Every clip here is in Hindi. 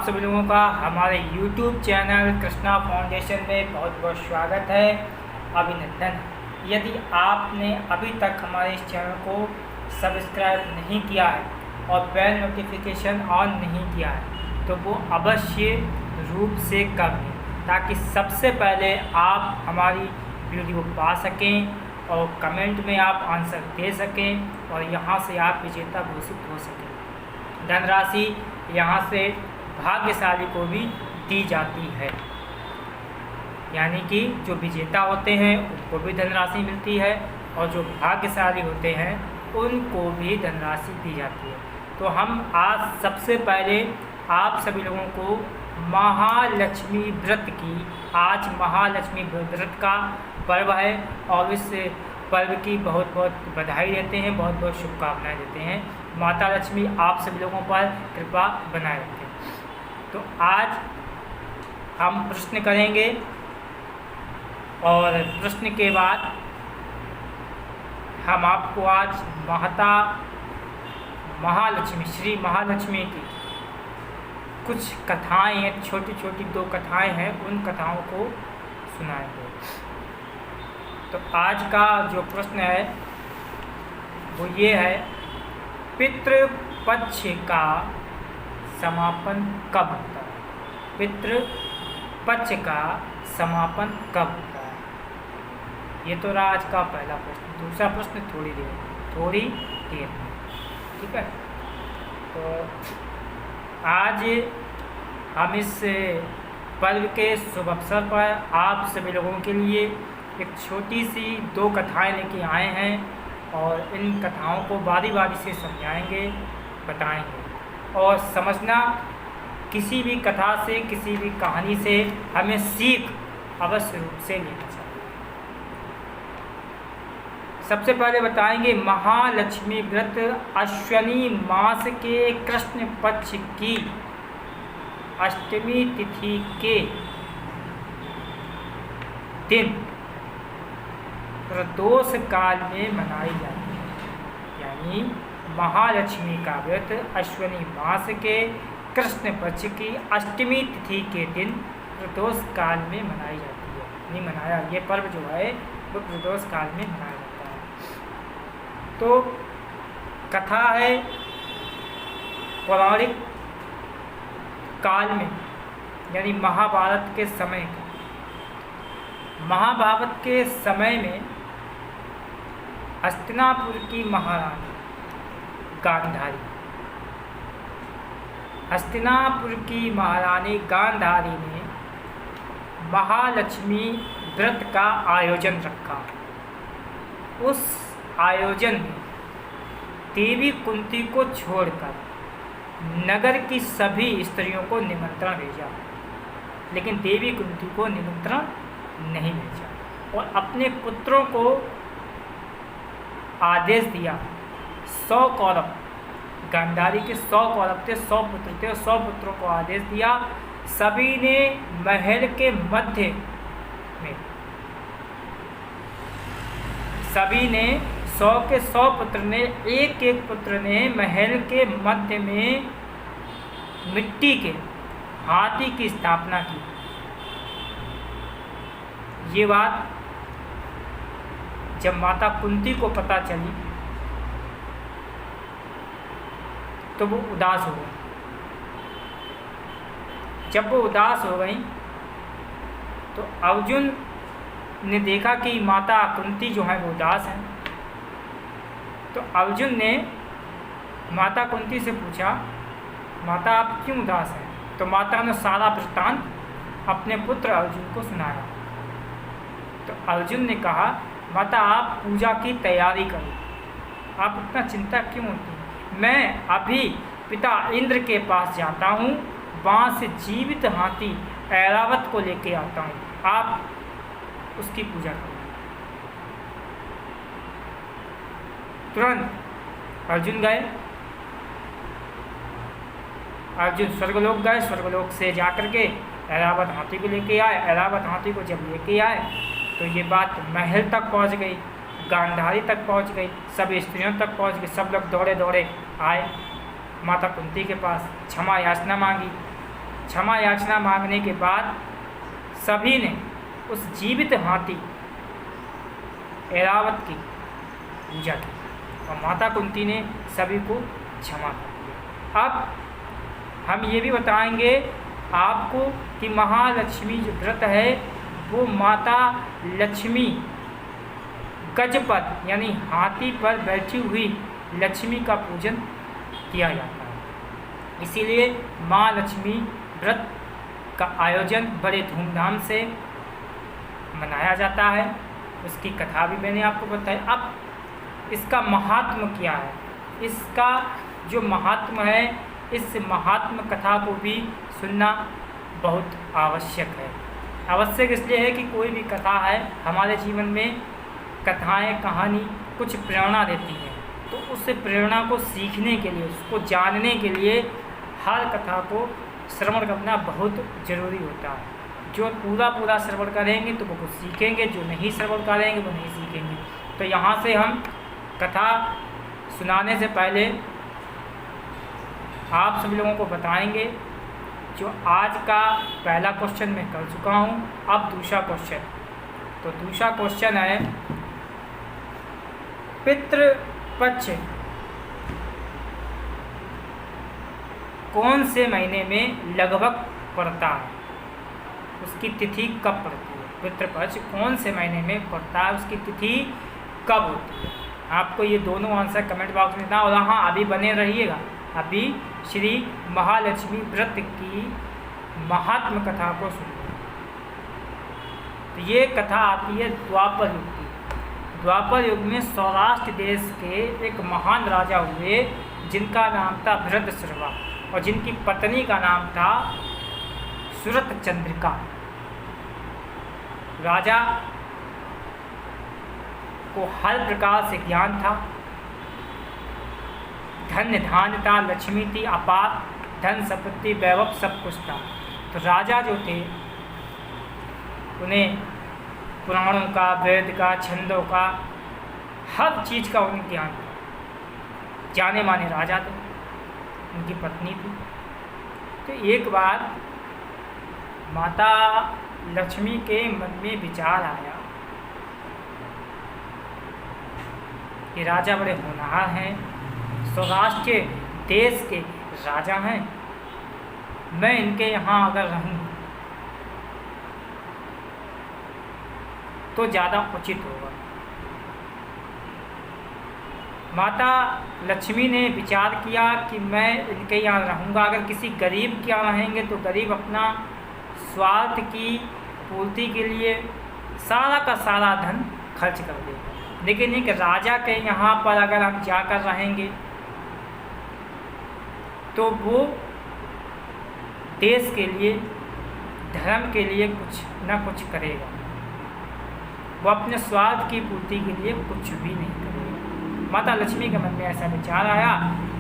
सभी लोगों का हमारे YouTube चैनल कृष्णा फाउंडेशन में बहुत बहुत स्वागत है, अभिनंदन। यदि आपने अभी तक हमारे इस चैनल को सब्सक्राइब नहीं किया है और बेल नोटिफिकेशन ऑन नहीं किया है तो वो अवश्य रूप से कर लें, ताकि सबसे पहले आप हमारी वीडियो पा सकें और कमेंट में आप आंसर दे सकें और यहाँ से आप विजेता घोषित हो सकें। धनराशि यहाँ से भाग्यशाली को भी दी जाती है, यानी कि जो विजेता होते हैं उनको भी धनराशि मिलती है और जो भाग्यशाली होते हैं उनको भी धनराशि दी जाती है। तो हम आज सबसे पहले आप सभी लोगों को महालक्ष्मी व्रत की, आज महालक्ष्मी व्रत का पर्व है और इस पर्व की बहुत बहुत बधाई देते हैं, बहुत बहुत शुभकामनाएं देते हैं। माता लक्ष्मी आप सभी लोगों पर कृपा बनाए रखें। तो आज हम प्रश्न करेंगे और प्रश्न के बाद हम आपको आज महालक्ष्मी श्री महालक्ष्मी की कुछ कथाएं हैं, छोटी छोटी 2 कथाएं हैं, उन कथाओं को सुनाएंगे। तो आज का जो प्रश्न है वो ये है, पितृपक्ष का समापन कब होता है? पितृपक्ष का समापन कब होता है? ये तो रहा आज का पहला प्रश्न। दूसरा प्रश्न थोड़ी देर में, ठीक है। तो आज हम इस पर्व के शुभ अवसर पर आप सभी लोगों के लिए एक छोटी सी 2 कथाएं लेके आए हैं और इन कथाओं को बारी बारी से समझाएंगे, बताएंगे। और समझना, किसी भी कथा से, किसी भी कहानी से हमें सीख अवश्य रूप से लेना चाहिए। सबसे पहले बताएंगे महालक्ष्मी व्रत अश्विनी मास के कृष्ण पक्ष की अष्टमी तिथि के दिन प्रदोष काल में मनाई जाती है। यानी महालक्ष्मी का व्रत अश्विनी मास के कृष्ण पक्ष की अष्टमी तिथि के दिन प्रदोष काल में मनाई जाती है। नहीं मनाया, ये पर्व जो है वो प्रदोष काल में मनाया जाता है। तो कथा है पौराणिक काल में, यानी महाभारत के समय का। महाभारत के समय में हस्तिनापुर की महारानी गांधारी, हस्तिनापुर की महारानी गांधारी ने महालक्ष्मी व्रत का आयोजन रखा। उस आयोजन में देवी कुंती को छोड़कर नगर की सभी स्त्रियों को निमंत्रण भेजा, लेकिन देवी कुंती को निमंत्रण नहीं भेजा और अपने पुत्रों को आदेश दिया। 100 कौरव, गांधारी के 100 कौरव थे, 100 पुत्र थे, 100 पुत्रों को आदेश दिया। सभी ने महल के मध्य में, सभी ने 100 के 100 पुत्र ने, एक एक पुत्र ने महल के मध्य में मिट्टी के हाथी की स्थापना की। ये बात जब माता कुंती को पता चली तो वो उदास हो गई। जब वो उदास हो गई तो अर्जुन ने देखा कि माता कुंती जो है वो उदास है। तो अर्जुन ने माता कुंती से पूछा, माता आप क्यों उदास हैं? तो माता ने सारा वृत्तांत अपने पुत्र अर्जुन को सुनाया। तो अर्जुन ने कहा, माता आप पूजा की तैयारी करो, आप इतना चिंता क्यों होती हैं? मैं अभी पिता इंद्र के पास जाता हूँ, वहाँ से जीवित हाथी ऐरावत को लेके आता हूँ, आप उसकी पूजा करो। तुरंत अर्जुन गए, अर्जुन स्वर्गलोक गए, स्वर्गलोक से जाकर के ऐरावत हाथी को लेके आए। ऐरावत हाथी को जब लेके आए तो ये बात महल तक पहुंच गई, गांधारी तक पहुंच गई, सब स्त्रियों तक पहुंच गई। सब लोग दौड़े दौड़े आए माता कुंती के पास, क्षमा याचना मांगी। क्षमा याचना मांगने के बाद सभी ने उस जीवित हाथी ऐरावत की पूजा की और माता कुंती ने सभी को क्षमा कर दिया। अब हम ये भी बताएंगे आपको कि महालक्ष्मी जो व्रत है वो माता लक्ष्मी गज पर यानी हाथी पर बैठी हुई लक्ष्मी का पूजन किया जाता है। इसीलिए माँ लक्ष्मी व्रत का आयोजन बड़े धूमधाम से मनाया जाता है। उसकी कथा भी मैंने आपको बताई। अब इसका महात्म क्या है, इसका जो महात्म है, इस महात्म कथा को भी सुनना बहुत आवश्यक है। आवश्यक इसलिए है कि कोई भी कथा है, हमारे जीवन में कथाएं कहानी कुछ प्रेरणा देती हैं, तो उस प्रेरणा को सीखने के लिए, उसको जानने के लिए हर कथा को श्रवण करना बहुत ज़रूरी होता है। जो पूरा श्रवण करेंगे तो वो कुछ सीखेंगे, जो नहीं श्रवण करेंगे वो नहीं सीखेंगे। तो यहाँ से हम कथा सुनाने से पहले आप सभी लोगों को बताएंगे। जो आज का पहला क्वेश्चन मैं कर चुका हूँ, अब दूसरा क्वेश्चन। तो दूसरा क्वेश्चन है, पितृपक्ष कौन से महीने में लगभग पड़ता है, उसकी तिथि कब पड़ती है? पितृपक्ष कौन से महीने में पड़ता है, उसकी तिथि कब होती है? आपको ये दोनों आंसर कमेंट बॉक्स में देना। और हाँ, अभी बने रहिएगा, अभी श्री महालक्ष्मी व्रत की महात्म कथा को सुनिए। तो ये कथा आती है द्वापर युग की। द्वापर युग में सौराष्ट्र देश के एक महान राजा हुए जिनका नाम था भृतश्रवा और जिनकी पत्नी का नाम था सुरत चंद्रिका। राजा को हर प्रकार से ज्ञान था, धन धान्य था, लक्ष्मी थी अपार, धन संपत्ति वैभव सब कुछ था। तो राजा जो थे उन्हें पुराणों का, वेद का, छंदों का, हर चीज़ का उन्हें ज्ञान था। जाने माने राजा थे, उनकी पत्नी थी। तो एक बार माता लक्ष्मी के मन में विचार आया कि राजा बड़े होनहार हैं, सौराष्ट्र के देश के राजा हैं, मैं इनके यहाँ अगर रहूँ तो ज़्यादा उचित होगा। माता लक्ष्मी ने विचार किया कि मैं इनके यहाँ रहूँगा, अगर किसी गरीब के यहाँ रहेंगे तो गरीब अपना स्वार्थ की पूर्ति के लिए सारा का सारा धन खर्च कर देगा, लेकिन एक राजा के यहाँ पर अगर हम जाकर रहेंगे तो वो देश के लिए, धर्म के लिए कुछ न कुछ करेगा, वो अपने स्वार्थ की पूर्ति के लिए कुछ भी नहीं करेगा। माता लक्ष्मी के मन में ऐसा विचार आया।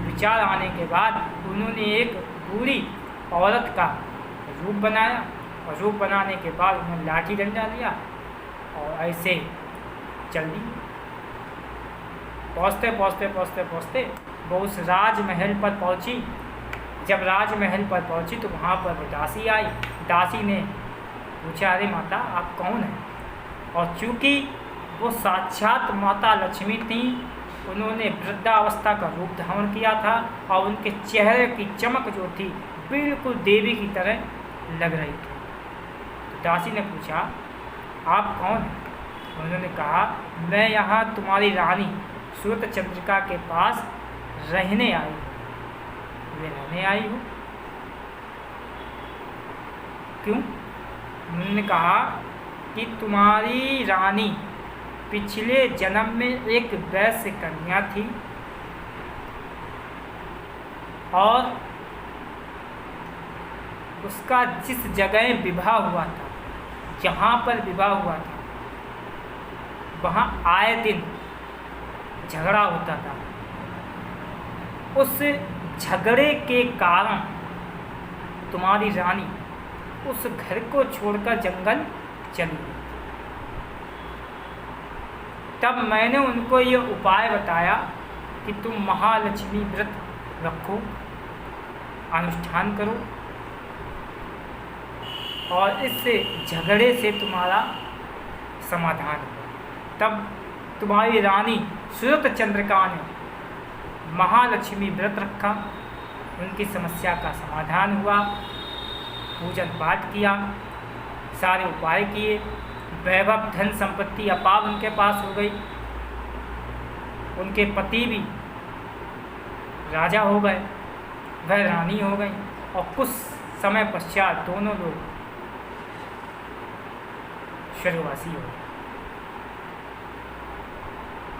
विचार आने के बाद उन्होंने एक बूढ़ी औरत का रूप बनाया और रूप बनाने के बाद उन्होंने लाठी डंडा लिया और ऐसे चल दी। पहुँचते वो उस राजमहल पर पहुँची। जब राजमहल पर पहुँची तो वहाँ पर वो दासी आई। दासी ने पूछा, अरे माता आप कौन हैं? और चूँकि वो साक्षात माता लक्ष्मी थीं, उन्होंने वृद्धावस्था का रूप धारण किया था और उनके चेहरे की चमक जो थी बिल्कुल देवी की तरह लग रही थी। तो दासी ने पूछा, आप कौन हैं? उन्होंने कहा, मैं यहाँ तुम्हारी रानी सुरत चंद्रिका के पास रहने आई हूँ। मैं रहने आई हूँ क्यों? उन्होंने कहा कि तुम्हारी रानी पिछले जन्म में एक वैश्य कन्या थी और उसका जिस जगह विवाह हुआ था, जहाँ पर विवाह हुआ था, वहाँ आए दिन झगड़ा होता था। उस झगड़े के कारण तुम्हारी रानी उस घर को छोड़कर जंगल चली गई। तब मैंने उनको ये उपाय बताया कि तुम महालक्ष्मी व्रत रखो, अनुष्ठान करो, और इस झगड़े से तुम्हारा समाधान हुआ। तब तुम्हारी रानी सूरत चंद्रिका ने महालक्ष्मी व्रत रखा, उनकी समस्या का समाधान हुआ, पूजन पाठ किया, सारे उपाय किए, वैभव धन संपत्ति अपार उनके पास हो गई, उनके पति भी राजा हो गए, वह रानी हो गई, और कुछ समय पश्चात दोनों लोग स्वर्गवासी हो गए।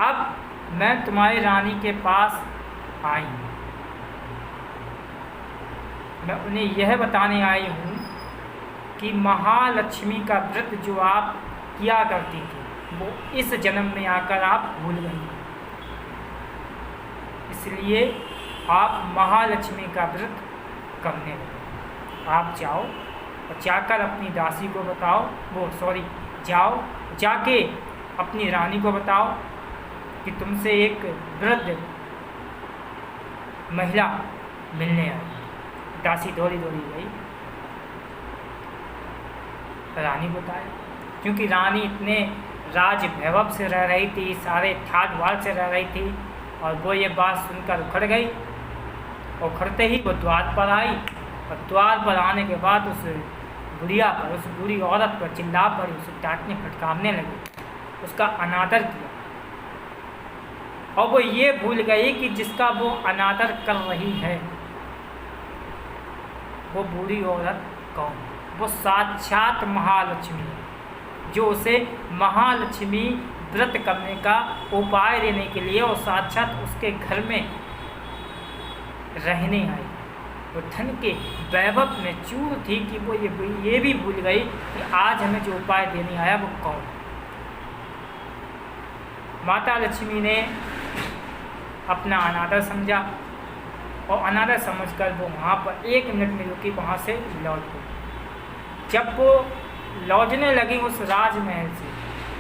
अब मैं तुम्हारी रानी के पास आई हूँ, मैं उन्हें यह बताने आई हूँ कि महालक्ष्मी का व्रत जो आप किया करती थी वो इस जन्म में आकर आप भूल गई, इसलिए आप महालक्ष्मी का व्रत करने लगे। आप जाओ और जाकर अपनी दासी को बताओ, जाओ जाके अपनी रानी को बताओ कि तुमसे एक वृद्ध महिला मिलने आई। दासी दौड़ी गई, रानी बताया, क्योंकि रानी इतने राज वैभव से रह रही थी, सारे ठाट बाट से रह रही थी, और वो ये बात सुनकर उखड़ गई। और उखड़ते ही वो द्वार पर आई, और द्वार पर आने के बाद उस बुढ़िया पर, उस बूढ़ी औरत पर चिल्ला पड़ी, उसे डांटने फटकारने लगी, उसका अनादर किया। और वो ये भूल गई कि जिसका वो अनादर कर रही है वो बूढ़ी औरत कौन? वो साक्षात महालक्ष्मी है, जो उसे महालक्ष्मी व्रत करने का उपाय देने के लिए और साक्षात उसके घर में रहने आई। वो धन के वैभव में चूर थी कि वो ये भी भूल गई कि आज हमें जो उपाय देने आया वो कौन। माता लक्ष्मी ने अपना अनादर समझा, और अनादर समझकर वो वहाँ पर 1 मिनट में रुकी, वहाँ से लौट गई। जब वो लौटने लगी उस राजमहल से,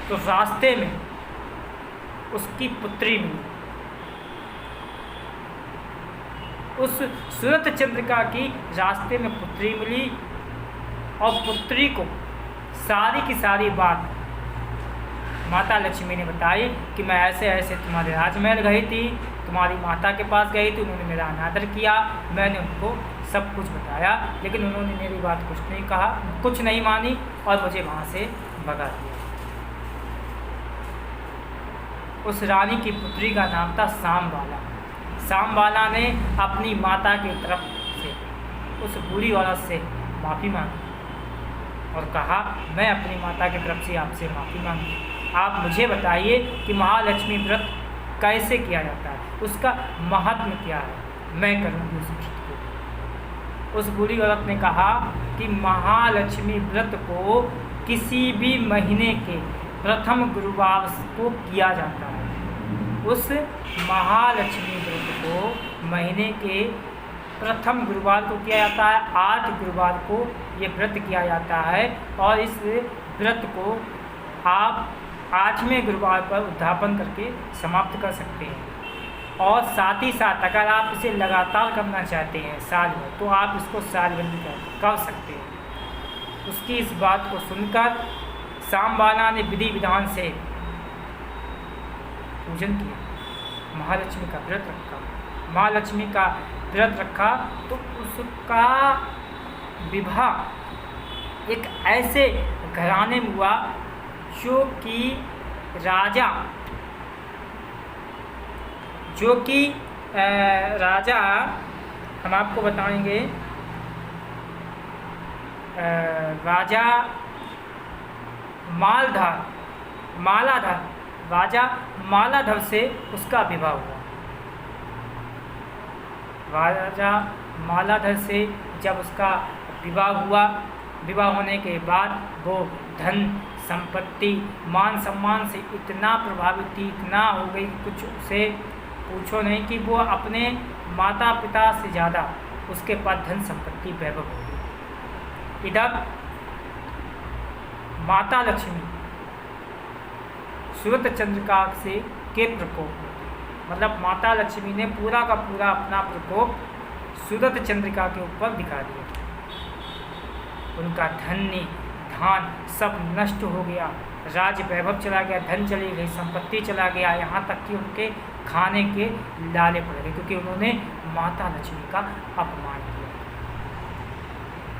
तो रास्ते में उसकी पुत्री मिली। उस सूरत चंद्रिका की रास्ते में पुत्री मिली, और पुत्री को सारी की सारी बात माता लक्ष्मी ने बताई कि मैं ऐसे ऐसे तुम्हारे राजमहल गई थी, तुम्हारी माता के पास गई थी, उन्होंने मेरा अनादर किया, मैंने उनको सब कुछ बताया, लेकिन उन्होंने मेरी बात कुछ नहीं कहा, कुछ नहीं मानी, और मुझे वहाँ से भगा दिया। उस रानी की पुत्री का नाम था सांबबाला। सांबबाला ने अपनी माता की तरफ से उस बुरी औरत से माफ़ी मांगी और कहा, मैं अपनी माता की तरफ से आपसे माफ़ी मांगी, आप मुझे बताइए कि महालक्ष्मी व्रत कैसे किया जाता है, उसका महत्व क्या है, मैं करूँगी उस व्रत को। उस बुरी औरत ने कहा कि महालक्ष्मी व्रत को किसी भी महीने के प्रथम गुरुवार को किया जाता है। उस महालक्ष्मी व्रत को महीने के प्रथम गुरुवार को किया जाता है, 8 गुरुवार को ये व्रत किया जाता है, और इस व्रत को आप 8वें गुरुवार पर उद्यापन करके समाप्त कर सकते हैं। और साथ ही साथ अगर आप इसे लगातार करना चाहते हैं साल में, तो आप इसको सालबंदी कर सकते हैं। उसकी इस बात को सुनकर सांबबाला ने विधि विधान से पूजन किया, महालक्ष्मी का व्रत रखा। महालक्ष्मी का व्रत रखा तो उसका विवाह एक ऐसे घराने में हुआ जो कि राजा हम आपको बताएंगे, राजा मालाधर से उसका विवाह हुआ। राजा मालाधर से जब उसका विवाह हुआ, विवाह होने के बाद वो धन संपत्ति मान सम्मान से इतना प्रभावित थी, इतना हो गई, कुछ उसे पूछो नहीं, कि वो अपने माता पिता से ज़्यादा उसके पास धन संपत्ति वैभव हो गई। इधर माता लक्ष्मी सूरत चंद्रिका से के प्रकोप, मतलब माता लक्ष्मी ने पूरा का पूरा अपना प्रकोप सूरत चंद्रिका के ऊपर दिखा दिया। उनका धान सब नष्ट हो गया, राज वैभव चला गया, धन चली गई, संपत्ति चला गया, यहाँ तक कि उनके खाने के लाले पड़ गए, क्योंकि उन्होंने माता लक्ष्मी का अपमान किया।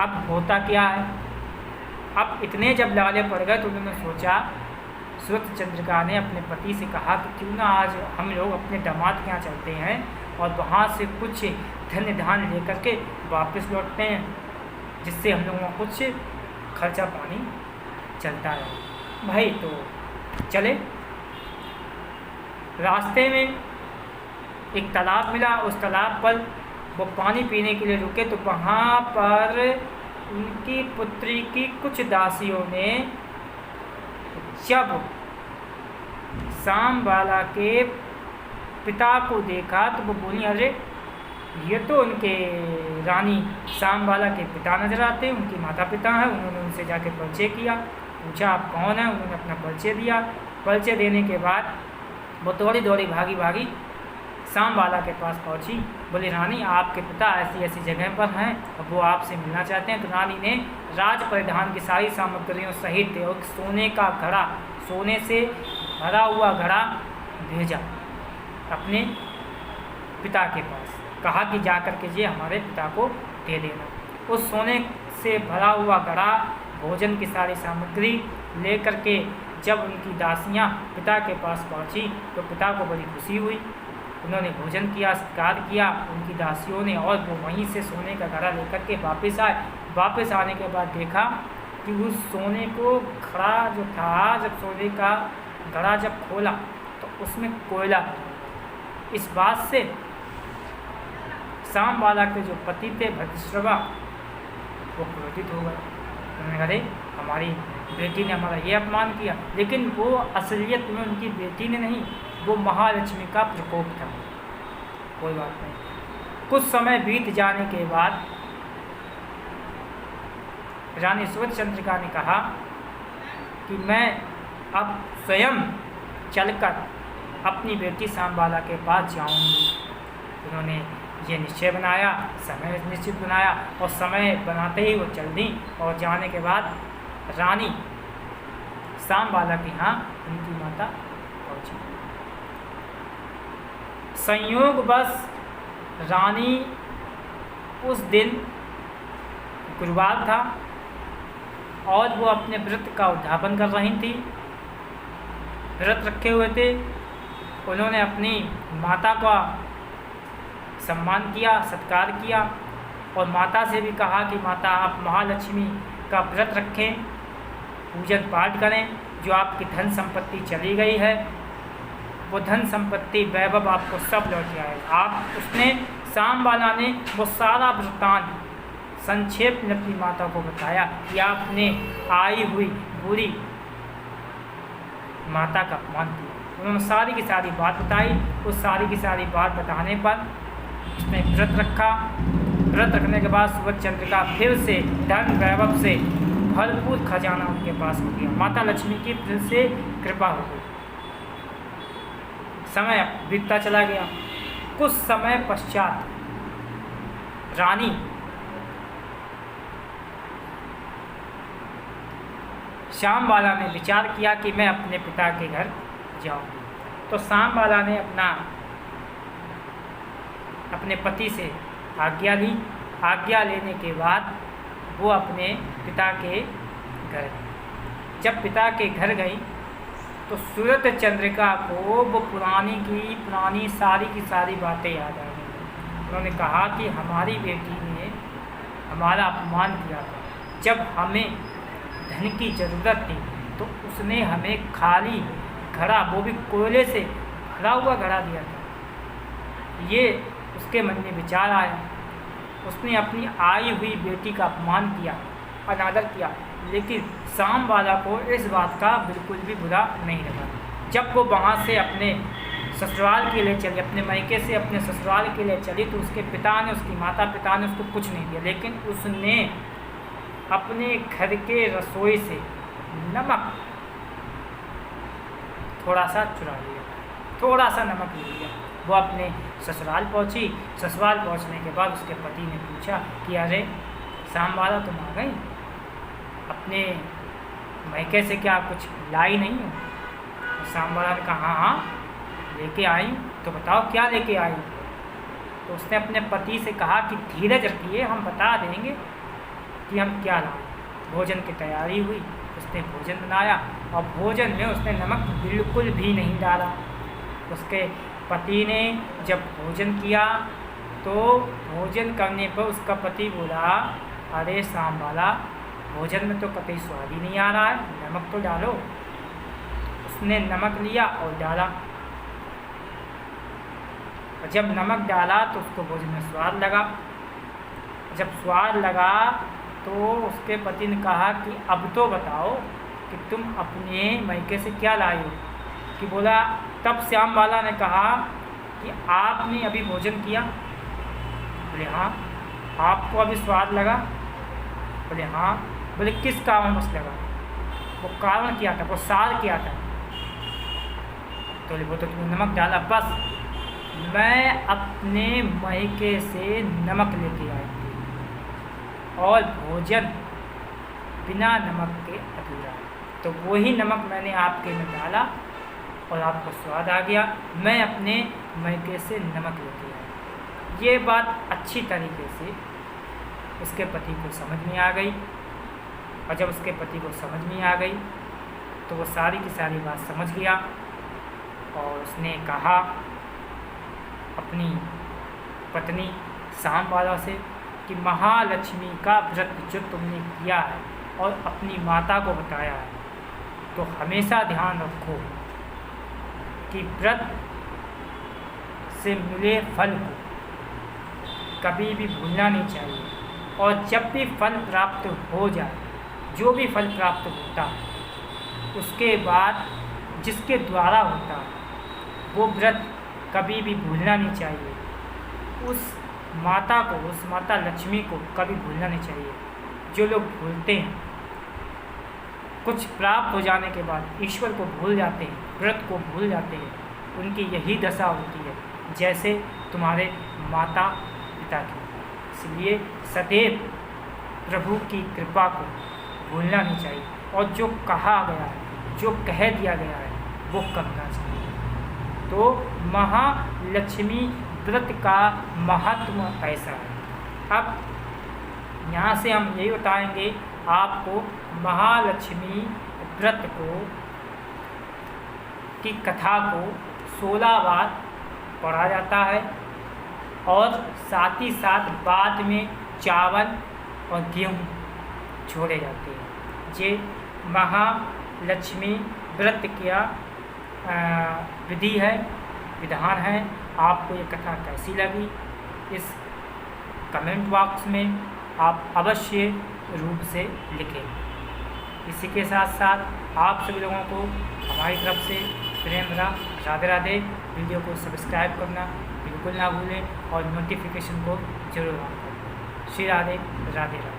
अब होता क्या है, अब इतने जब लाले पड़ गए तो उन्होंने सोचा, सूरत चंद्रिका ने अपने पति से कहा कि क्यों ना आज हम लोग अपने दामाद के यहाँ चलते हैं और वहाँ से कुछ धन्य धान लेकर के वापस लौटते हैं, जिससे हम लोगों को कुछ खर्चा पानी चलता रहे। भाई तो चले। रास्ते में एक तालाब मिला, उस तालाब पर वो पानी पीने के लिए रुके तो वहाँ पर उनकी पुत्री की कुछ दासियों ने जब सांबबाला के पिता को देखा तो वो बोली, अरे ये तो उनके रानी सांबबाला के पिता नजर आते हैं, उनकी माता पिता हैं। उन्होंने उनसे जाके परिचय किया, पूछा आप कौन हैं, उन्होंने अपना परिचय दिया। परिचय देने के बाद वो दौड़ी दौड़ी भागी सांबबाला के पास पहुंची, बोली रानी आपके पिता ऐसी ऐसी जगह पर हैं और वो आपसे मिलना चाहते हैं। तो रानी ने राज परिधान की सारी सामग्रियों सहित एक सोने का घड़ा, सोने से भरा हुआ घड़ा भेजा अपने पिता के पास, कहा कि जा कर के ये हमारे पिता को दे देना। उस सोने से भरा हुआ घड़ा, भोजन की सारी सामग्री ले कर के जब उनकी दासियां पिता के पास पहुंची तो पिता को बड़ी खुशी हुई। उन्होंने भोजन किया, सत्कार किया उनकी दासियों ने, और वो वहीं से सोने का घड़ा लेकर के वापस आए। वापस आने के बाद देखा कि उस सोने को घड़ा जो था, जब सोने का घड़ा जब खोला तो उसमें कोयला। इस बात से सांबबाला के जो पति थे भद्रश्रवा, वो क्रोधित हो गए। उन्होंने कहा, अरे हमारी बेटी ने हमारा ये अपमान किया। लेकिन वो असलियत में उनकी बेटी ने नहीं, वो महालक्ष्मी का प्रकोप था। कोई बात नहीं। कुछ समय बीत जाने के बाद रानी सूरत चंद्रिका ने कहा कि मैं अब स्वयं चलकर अपनी बेटी सांबबाला के पास जाऊंगी। उन्होंने ये निश्चय बनाया, समय निश्चित बनाया, और समय बनाते ही वो चल दी। और जाने के बाद रानी सांबबाला के यहाँ उनकी माता पहुँची। संयोगवश रानी उस दिन गुरुवार था और वो अपने व्रत का उद्यापन कर रही थी, व्रत रखे हुए थे। उन्होंने अपनी माता का सम्मान किया, सत्कार किया, और माता से भी कहा कि माता आप महालक्ष्मी का व्रत रखें, पूजन पाठ करें, जो आपकी धन संपत्ति चली गई है वो धन संपत्ति वैभव आपको सब लौट आएगा। आप उसने सांबबाला ने वो सारा वृत्तांत संक्षेप में अपनी माता को बताया कि आपने आई हुई बुरी माता का अपमान किया। उन्होंने सारी की सारी बात बताई। उस सारी की सारी बात बताने पर उसने व्रत रखा। व्रत रखने के बाद सूरत चंद्रिका फिर से धन वैभव से भरपूर खजाना उनके पास हो गया। माता लक्ष्मी की फिर से कृपा हो गई। समय बीतता चला गया। कुछ समय पश्चात रानी सांबबाला ने विचार किया कि मैं अपने पिता के घर जाऊंगी। तो सांबबाला ने अपने पति से आज्ञा ली। आज्ञा लेने के बाद वो अपने पिता के घर गई। जब पिता के घर गई तो सूरत चंद्रिका को वो पुरानी सारी की सारी बातें याद आ गई। उन्होंने कहा कि हमारी बेटी ने हमारा अपमान किया था। जब हमें धन की ज़रूरत थी तो उसने हमें खाली घड़ा, वो भी कोयले से भरा हुआ घड़ा दिया था। ये उसके मन में विचार आया। उसने अपनी आई हुई बेटी का अपमान किया, अनादर किया, लेकिन सांबबाला को इस बात का बिल्कुल भी बुरा नहीं लगा। जब वो वहाँ से अपने ससुराल के लिए चली, अपने मायके से अपने ससुराल के लिए चली, तो उसके पिता ने, उसकी माता पिता ने उसको कुछ नहीं दिया, लेकिन उसने अपने घर के रसोई से नमक थोड़ा सा चुरा लिया, थोड़ा सा नमक ले लिया। वो अपने ससुराल पहुंची। ससुराल पहुंचने के बाद उसके पति ने पूछा कि अरे सांबबाला तुम आ गई? अपने मैके से क्या कुछ लाई नहीं हो? तो सामवाला ने कहा हाँ लेके आई। तो बताओ क्या लेके आई? तो उसने अपने पति से कहा कि धीरज रखिए, हम बता देंगे कि हम क्या लाए। भोजन की तैयारी हुई, उसने भोजन बनाया और भोजन में उसने नमक बिल्कुल भी नहीं डाला। उसके पति ने जब भोजन किया तो भोजन करने पर उसका पति बोला, अरे सामवाला, भोजन में तो कतई स्वाद ही नहीं आ रहा है, नमक तो डालो। उसने नमक लिया और डाला, और जब नमक डाला तो उसको भोजन में स्वाद लगा। जब स्वाद लगा तो उसके पति ने कहा कि अब तो बताओ कि तुम अपने मैके से क्या लाई हो? कि बोला, तब श्यामबाला ने कहा कि आपने अभी भोजन किया? बोले हाँ। आपको अभी स्वाद लगा? बोले हाँ। बोले किस कारणवश लगा? वो कारण क्या था, वो सार क्या था? तो बोले वो तो तुमने नमक डाला। बस मैं अपने मैके से नमक लेके आई थी और भोजन बिना नमक के अधूरा है, तो वही नमक मैंने आपके में डाला और आपको स्वाद आ गया। मैं अपने मैके से नमक लेके आई। ये बात अच्छी तरीके से उसके पति को समझ में आ गई, और जब उसके पति को समझ में आ गई तो वो सारी की सारी बात समझ गया और उसने कहा अपनी पत्नी सामवाला से कि महालक्ष्मी का व्रत जो तुमने किया है और अपनी माता को बताया है, तो हमेशा ध्यान रखो कि व्रत से मिले फल को कभी भी भूलना नहीं चाहिए। और जब भी फल प्राप्त हो जाए, जो भी फल प्राप्त होता है, उसके बाद जिसके द्वारा होता है वो व्रत कभी भी भूलना नहीं चाहिए। उस माता को, उस माता लक्ष्मी को कभी भूलना नहीं चाहिए। जो लोग भूलते हैं, कुछ प्राप्त हो जाने के बाद ईश्वर को भूल जाते हैं, व्रत को भूल जाते हैं, उनकी यही दशा होती है जैसे तुम्हारे माता पिता की। इसलिए सदैव प्रभु की कृपा को भूलना नहीं चाहिए, और जो कहा गया है, जो कह दिया गया है, वो करना चाहिए। तो महालक्ष्मी व्रत का महत्व ऐसा है। अब यहाँ से हम यही बताएंगे आपको महालक्ष्मी व्रत को की कथा को 16 बार पढ़ा जाता है, और साथ ही साथ बाद में चावल और गेहूँ छोड़े जाते हैं। ये महालक्ष्मी व्रत का विधि है, विधान है। आपको ये कथा कैसी लगी, इस कमेंट बॉक्स में आप अवश्य रूप से लिखें। इसी के साथ साथ आप सभी लोगों को हमारी तरफ से प्रेम भरा राधे राधे। वीडियो को सब्सक्राइब करना बिल्कुल ना भूलें और नोटिफिकेशन को जरूर ऑन करें। श्री राधे राधे राधे।